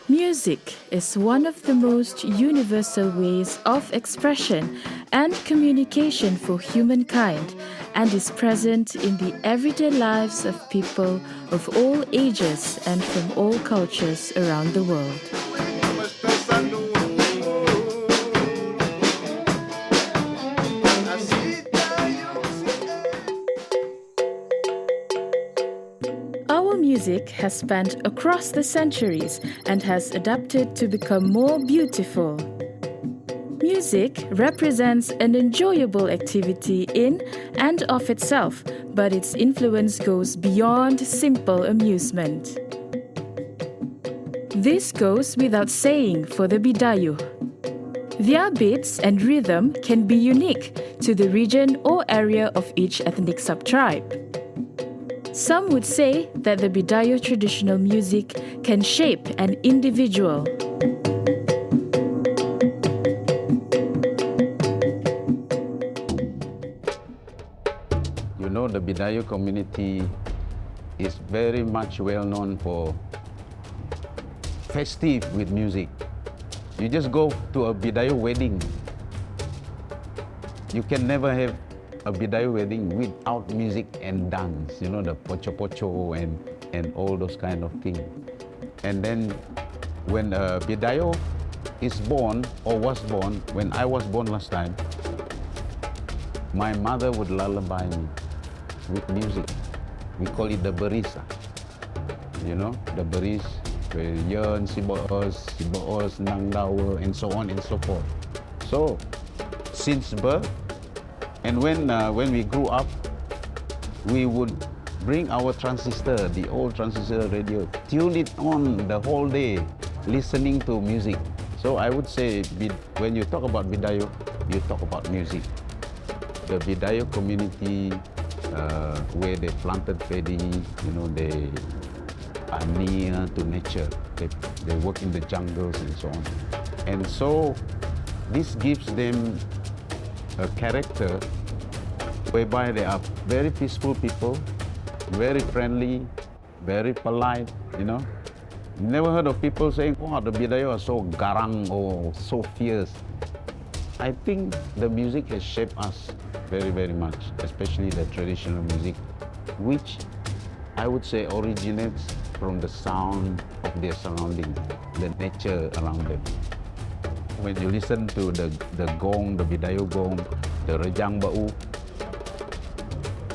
Music is one of the most universal ways of expression and communication for humankind and is present in the everyday lives of people of all ages and from all cultures around the world. Our music has spanned across the centuries and has adapted to become more beautiful. Music represents an enjoyable activity in and of itself, but its influence goes beyond simple amusement. This goes without saying for the Bidayuh. Their beats and rhythm can be unique to the region or area of each ethnic sub-tribe. Some would say that the Bidayuh traditional music can shape an individual. You know, the Bidayuh community is very much well known for festive with music. You just go to a Bidayuh wedding. You can never have a Bidayuh wedding without music and dance, you know, the pocho-pocho and all those kind of things. And then when a Bidayuh is born or was born, when I was born last time, my mother would lullaby me with music. We call it the beris, you know, the beris, yearn, si boos, nang dawa, and so on and so forth. So, since birth, and when we grew up, we would bring our transistor, the old transistor radio, tune it on the whole day, listening to music. So I would say, when you talk about Bidayuh, you talk about music. The Bidayuh community, where they planted paddy, you know, they are near to nature. They work in the jungles and so on. And so this gives them a character whereby they are very peaceful people, very friendly, very polite, you know. Never heard of people saying, oh, the Bidayuh are so garang or so fierce. I think the music has shaped us very, very much, especially the traditional music, which I would say originates from the sound of their surroundings, the nature around them. When you listen to the gong, the Bidayuh gong, the rejang bau,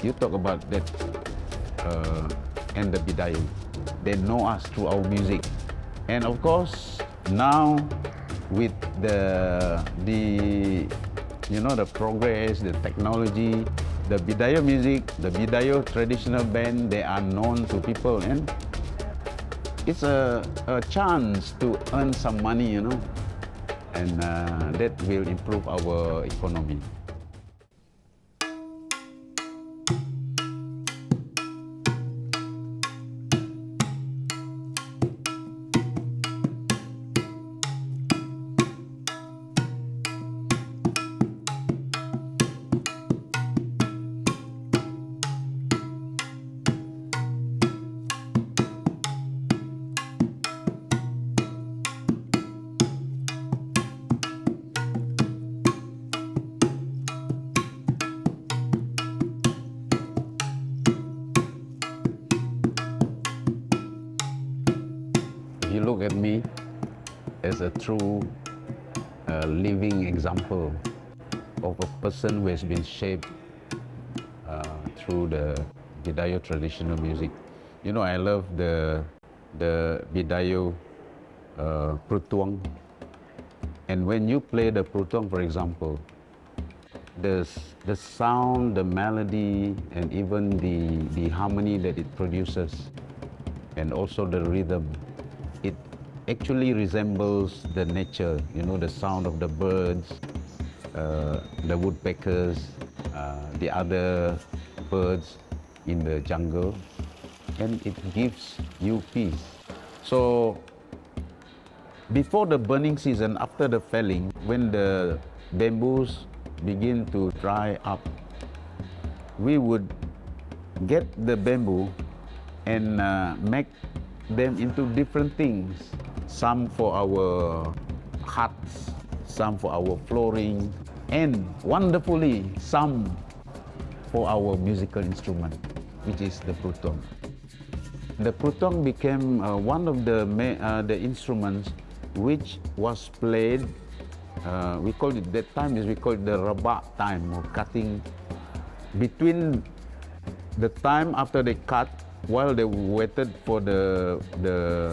you talk about that and the Bidayuh. They know us through our music. And of course, now with the you know, the progress, the technology, the Bidayuh music, the Bidayuh traditional band, they are known to people, and it's a chance to earn some money, you know. And that will improve our economy. You look at me as a true living example of a person who has been shaped through the Bidayuh traditional music. You know, I love the Bidayuh prutuang. And when you play the prutuang, for example, the sound, the melody, and even the harmony that it produces, and also the rhythm, it actually resembles the nature, you know, the sound of the birds, the woodpeckers, the other birds in the jungle, and it gives you peace. So before the burning season, after the felling, when the bamboos begin to dry up, we would get the bamboo and make them into different things. Some for our huts, some for our flooring, and wonderfully, some for our musical instrument, which is the prutong. The prutong became one of the instruments which was played. We called it that time is we call it the rabak time, or cutting between the time after they cut, while they waited for the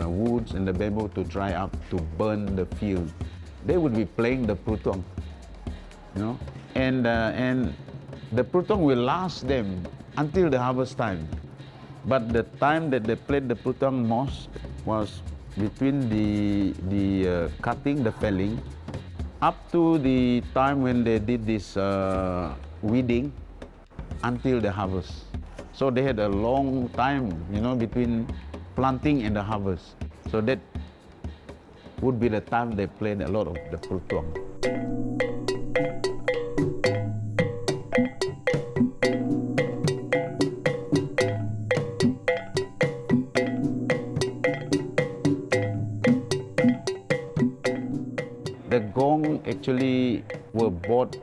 woods and the bamboo to dry up to burn the field. They would be playing the prutong, you know, and the prutong will last them until the harvest time. But the time that they played the prutong most was between the cutting, the felling, up to the time when they did this weeding until the harvest. So they had a long time, you know, between planting and the harvest. So that would be the time they played a lot of the prutong. The gong actually were bought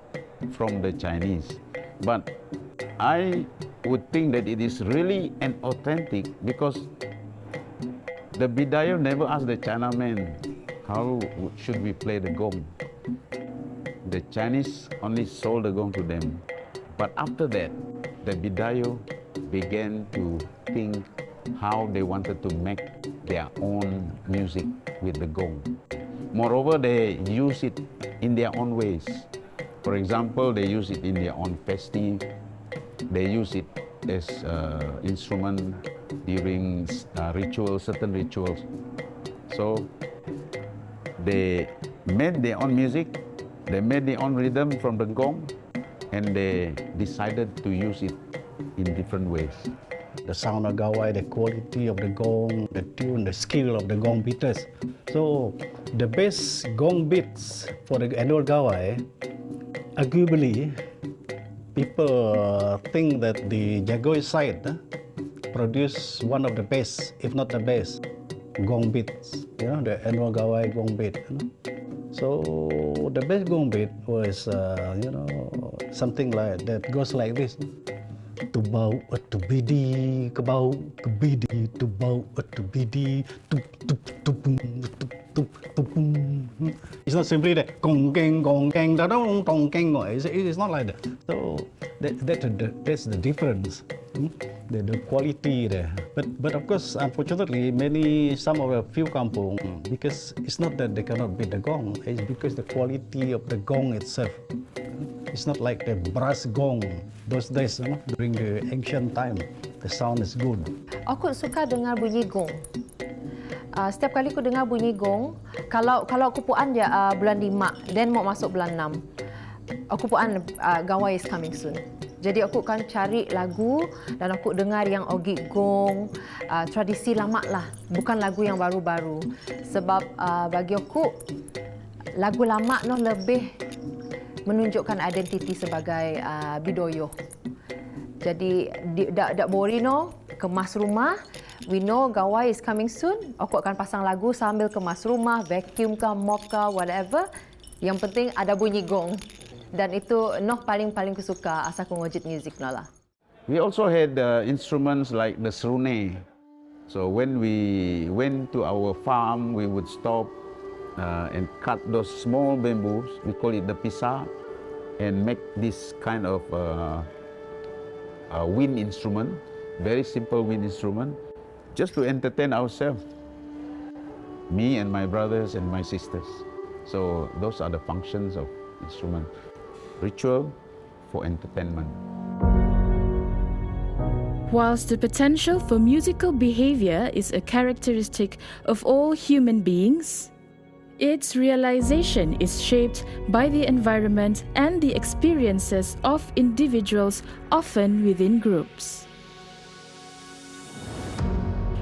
from the Chinese, but I would think that it is really an authentic because the Bidayuh never asked the Chinaman how should we play the gong. The Chinese only sold the gong to them. But after that, the Bidayuh began to think how they wanted to make their own music with the gong. Moreover, they use it in their own ways. For example, they use it in their own festive. They use it as instrument during rituals, certain rituals. So they made their own music, they made their own rhythm from the gong, and they decided to use it in different ways. The sound of gawai, the quality of the gong, the tune, the skill of the gong beaters. So the best gong beats for the annual gawai, arguably, people think that the Jagoy side produce one of the best, if not the best, gong beats. You know, the annual gawai gong beat. You know? So the best gong beat was, you know, something like that goes like this. Tu bau tu bidi, ke bau ke bidi, tu bau tu bidi, tu boom, tu boom. It's not simply that gong keng, da dong tong keng. It's not like that. So that's the difference. The quality there. But of course, unfortunately, some of the few kampung, because it's not that they cannot beat the gong, it's because the quality of the gong itself. It's not like the brass gong those days, you know, during the ancient time. The sound is good. Aku suka dengar bunyi gong. Setiap kali aku dengar bunyi gong, kalau aku puan dia bulan 5, then mau masuk bulan 6, aku puan gawai is coming soon. Jadi aku akan cari lagu dan aku dengar yang ogi gong, tradisi lama lah, bukan lagu yang baru-baru. Sebab bagi aku, lagu lama no lebih menunjukkan identiti sebagai Bidayuh. Jadi dak bori no kemas rumah. We know gawai is coming soon. Aku akan pasang lagu sambil kemas rumah, vacuum ke, mop ke, whatever. Yang penting ada bunyi gong. Dan itu paling kusuka asal aku ngojit music lah. We also had instruments like the serune. So when we went to our farm, we would stop and cut those small bamboos. We call it the pisa, and make this kind of wind instrument, very simple wind instrument, just to entertain ourselves, me and my brothers and my sisters. So those are the functions of instrument. Ritual for entertainment. Whilst the potential for musical behavior is a characteristic of all human beings, its realization is shaped by the environment and the experiences of individuals, often within groups.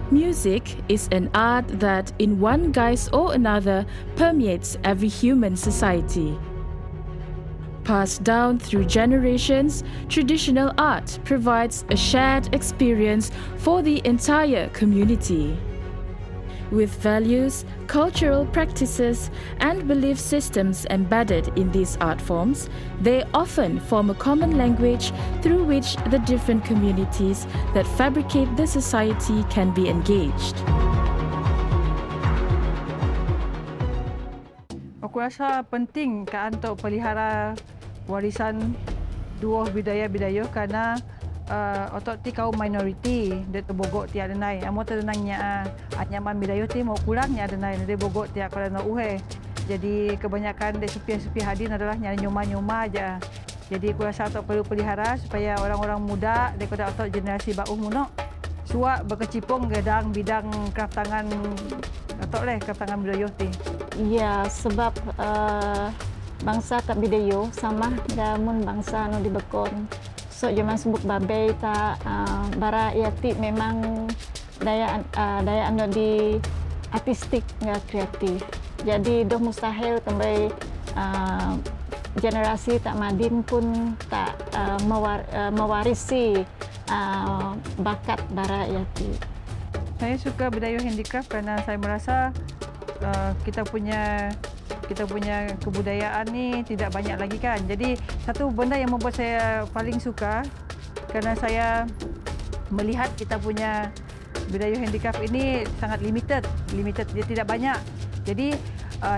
Music is an art that, in one guise or another, permeates every human society. Passed down through generations, traditional art provides a shared experience for the entire community. With values, cultural practices, and belief systems embedded in these art forms, they often form a common language through which the different communities that fabricate the society can be engaged. Aku rasa penting kan untuk pelihara warisan dua Bidayuh kerana otok ti kaum minoriti dia terbogok ti ada nai amo terdenangnya anyaman Bidayuh ti mau kurangnya ada nai dia bogok ti kerana uhe. Jadi kebanyakan dia sepi hadin adalah nyari nyoma aja. Jadi aku rasa otok perlu pelihara supaya orang-orang muda daripada otok generasi baru muno suak berkecimpung gedang bidang kraftangan otok kraftangan Bidayuh ti. Ya, sebab bangsa tak Bidayuh sama dengan bangsa no di Bekon. So zaman sebut babai tak bara iati memang daya ando di artistik nggak kreatif. Jadi doh mustahil kembali generasi tak madin pun tak mewarisi bakat bara iati. Saya suka Bidayuh handicraft kerana saya merasa kita punya kebudayaan ni tidak banyak lagi kan. Jadi satu benda yang membuat saya paling suka kerana saya melihat kita punya Bidayuh handicraft ini sangat limited dia tidak banyak. Jadi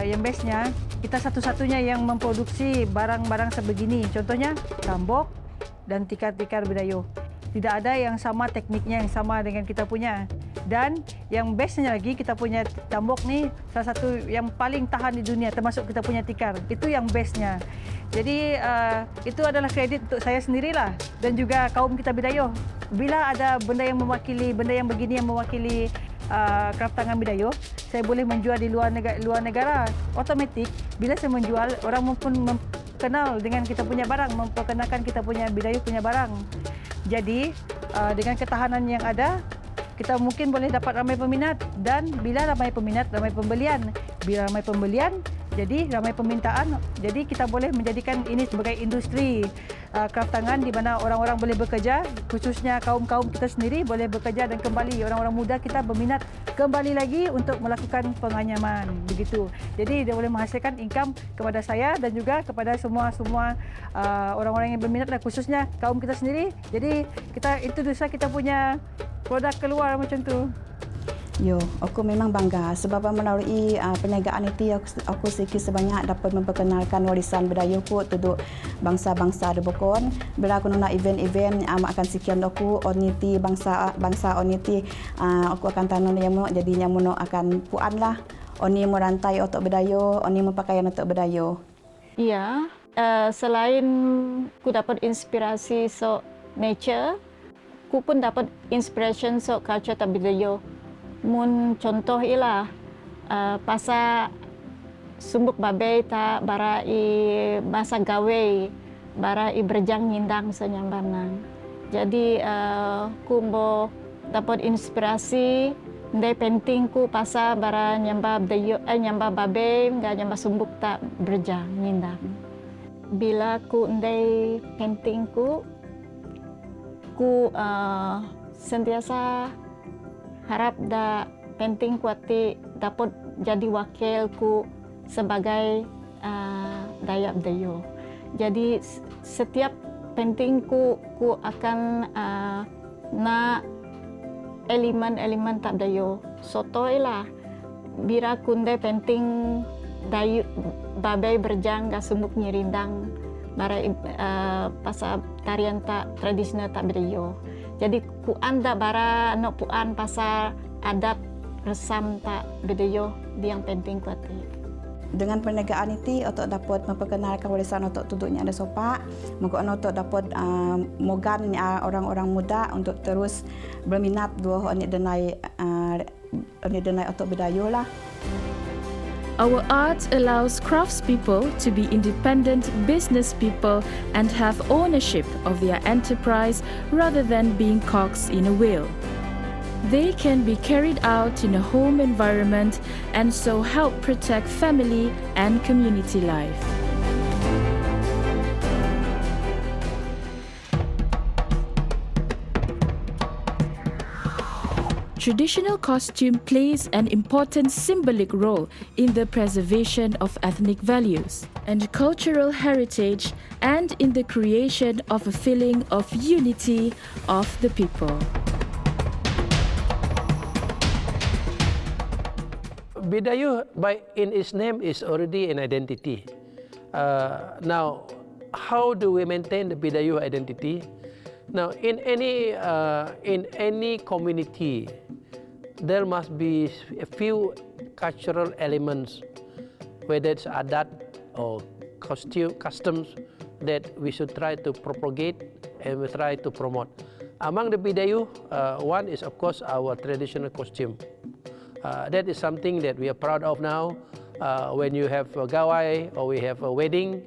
yang bestnya kita satu-satunya yang memproduksi barang-barang sebegini. Contohnya tambok dan tikar-tikar Bidayuh. Tidak ada yang sama tekniknya yang sama dengan kita punya. Dan yang bestnya lagi kita punya tambok ni salah satu yang paling tahan di dunia termasuk kita punya tikar. Itu yang bestnya. Jadi itu adalah kredit untuk saya sendirilah dan juga kaum kita Bidayuh. Bila ada benda yang begini yang mewakili kraftangan Bidayuh, saya boleh menjual di luar negara. Otomatik bila saya menjual orang pun kenal dengan kita punya barang, memperkenalkan kita punya Bidayuh punya barang. Jadi dengan ketahanan yang ada, kita mungkin boleh dapat ramai peminat dan bila ramai peminat, ramai pembelian. Bila ramai pembelian, jadi ramai permintaan. Jadi kita boleh menjadikan ini sebagai industri kraftangan di mana orang-orang boleh bekerja, khususnya kaum-kaum kita sendiri boleh bekerja dan kembali orang-orang muda kita berminat kembali lagi untuk melakukan penganyaman begitu. Jadi dia boleh menghasilkan income kepada saya dan juga kepada semua orang-orang yang berminat dan khususnya kaum kita sendiri. Jadi kita introduce kita punya produk keluar macam tu. Yo, aku memang bangga sebab melalui perniagaan itu aku sedikit sebanyak dapat memperkenalkan warisan Bidayuhku untuk bangsa-bangsa di Bokon. Bila aku nak event-event akan sekian aku oniti bangsa oniti aku akan tanam yang mo jadinya mono akan puan lah. Oni merantai otok Bidayuh, oni mempakaian otok Bidayuh. Iya, selain ku dapat inspirasi so nature, ku pun dapat inspiration so culture tak Bidayuh. Mun contoh ialah pasal sumbuk babai tak bara i masa gawe bara i berjang nyindang senyambanan. Jadi ku mo dapat inspirasi ndai painting ku pasal bara nyamba babai enggak nyamba sumbuk tak berjang nyindang. Bila ku ndai painting ku sentiasa harap da painting kuati dapat jadi wakilku sebagai Dayak Bidayuh. Jadi setiap paintingku ku akan na elemen-elemen tak Bidayuh. Soto lah bira kunde painting dayu babai berjang ga sumuk nyirindang bara pasal tarian tak tradisional tak Bidayuh. Jadi ku anda bara no puan pasal adat resam tak Bidayuh di yang penting kuati. Dengan perniagaan itu otok dapat memperkenalkan warisan otok tuduknya ada sopak. Mungkin otok dapat mogan orang-orang muda untuk terus berminat dua oni denai otok Bidayuh lah. Our art allows craftspeople to be independent business people and have ownership of their enterprise rather than being cogs in a wheel. They can be carried out in a home environment and so help protect family and community life. Traditional costume plays an important symbolic role in the preservation of ethnic values and cultural heritage and in the creation of a feeling of unity of the people. Bidayuh, in its name, is already an identity. Now, how do we maintain the Bidayuh identity? Now, in any community, there must be a few cultural elements, whether it's adat or customs, that we should try to propagate and we try to promote. Among the Bidayuh, one is of course our traditional costume. That is something that we are proud of now. When you have a gawai or we have a wedding,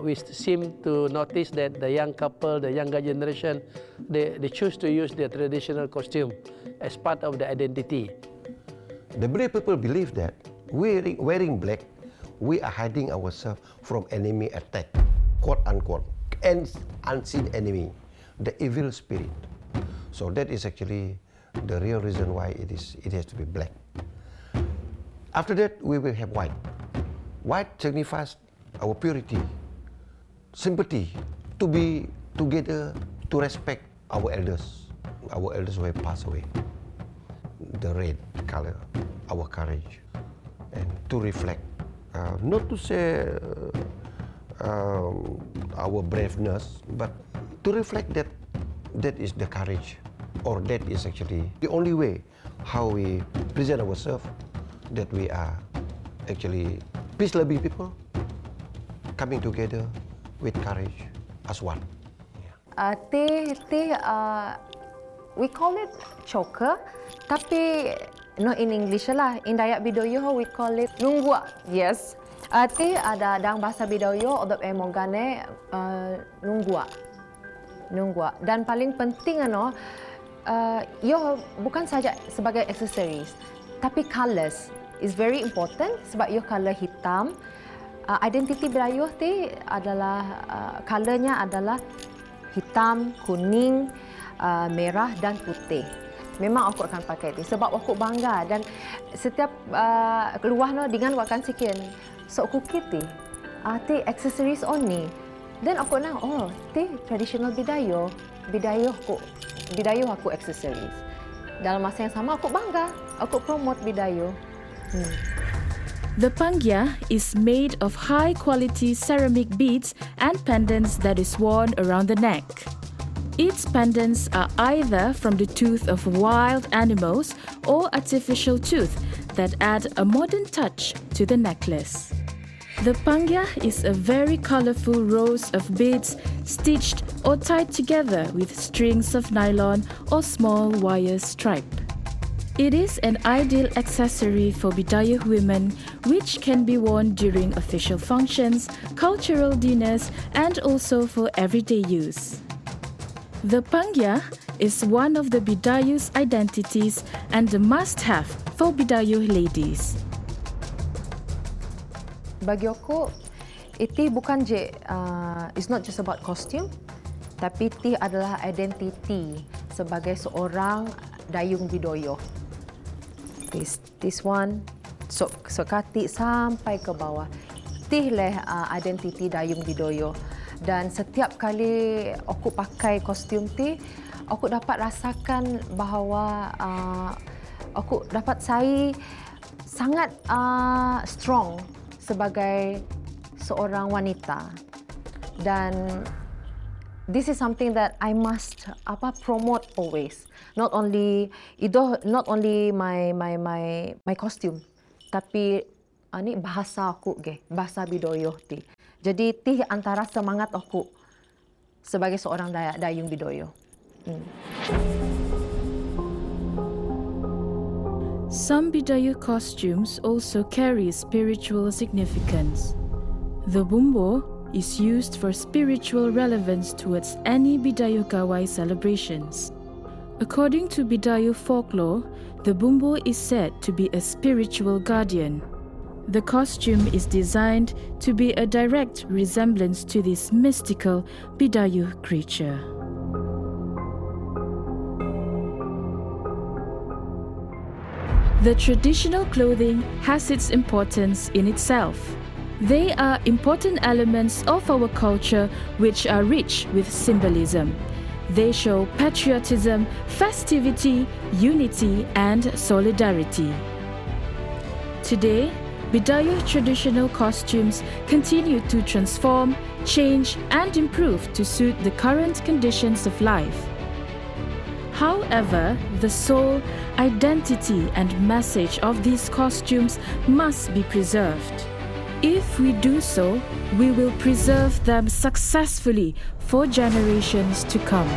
we seem to notice that the young couple, the younger generation, they choose to use their traditional costume as part of the identity. The Bidayuh people believe that wearing black, we are hiding ourselves from enemy attack, quote unquote, and unseen enemy, the evil spirit. So that is actually the real reason why it has to be black. After that, we will have white. White signifies our purity, sympathy, to be together, to respect our elders who have passed away. The red color, our courage, and to reflect, not to say our braveness, but to reflect that is the courage, or that is actually the only way how we present ourselves, that we are actually peace-loving people, coming together with courage as one. We call it choker, tapi no in English lah. In Dayak Bidayuh we call it nunggua. Yes. Ti ada dalam bahasa Bidayuh odop emogane nunggua. Nunggua. Dan paling penting yo bukan saja sebagai accessories, tapi colours is very important sebab yo color hitam. Identiti Bidayuh ti adalah colournya adalah hitam, kuning, merah dan putih. Memang aku akan pakai itu sebab aku bangga dan setiap keluar dengan wakan sikian. So aku kiti, ti accessories only. Dan aku nang ti traditional Bidayuh, Bidayuh aku accessories. Dalam masa yang sama aku bangga, aku promote Bidayuh. The pangya is made of high-quality ceramic beads and pendants that is worn around the neck. Its pendants are either from the tooth of wild animals or artificial tooth that add a modern touch to the necklace. The pangya is a very colorful rows of beads stitched or tied together with strings of nylon or small wire stripe. It is an ideal accessory for Bidayuh women, which can be worn during official functions, cultural dinners, and also for everyday use. The pangya is one of the Bidayuh's identities and a must-have for Bidayuh ladies. Bagi aku, itu bukan je, it's not just about costume, tapi itu adalah identity sebagai seorang dayung Bidayuh. This one, so kati sampai ke bawah. Itulah identiti dayung Bidayuh. Dan setiap kali aku pakai kostum tu, aku dapat rasakan bahawa aku dapat saya sangat strong sebagai seorang wanita. Dan this is something that I must promote always. Not only my costume, tapi ani bahasa aku bahasa Bidayuh ti. Jadi ti antara semangat aku sebagai seorang dayung Bidayuh. Some Bidayuh costumes also carry spiritual significance. The bumbo is used for spiritual relevance towards any Bidayuh Gawai celebrations. According to Bidayuh folklore, the bumbo is said to be a spiritual guardian. The costume is designed to be a direct resemblance to this mystical Bidayuh creature. The traditional clothing has its importance in itself. They are important elements of our culture which are rich with symbolism. They show patriotism, festivity, unity, and solidarity. Today, Bidayuh traditional costumes continue to transform, change, and improve to suit the current conditions of life. However, the soul, identity, and message of these costumes must be preserved. If we do so, we will preserve them successfully for generations to come.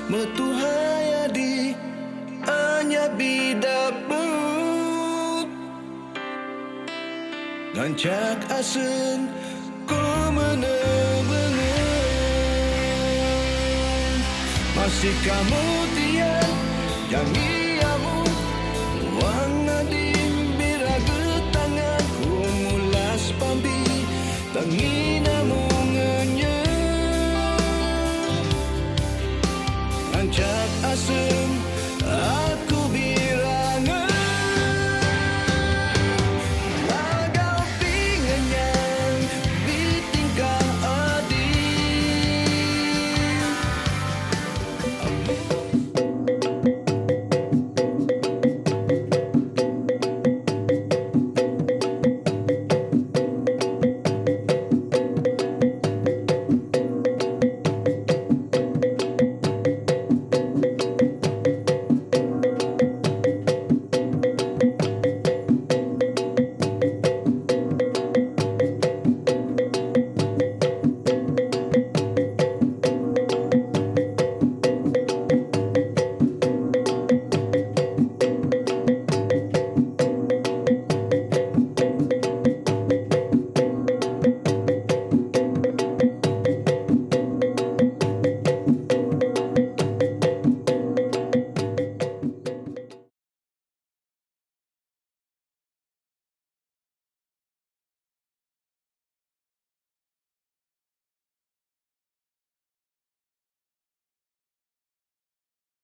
Metuhayadi hanya bidaput Gancak asen ku menang Masih kamu tiang jangiamu Wang adim biraga tangan ku mulas pambi Tanginamu ngenyang Gancak asen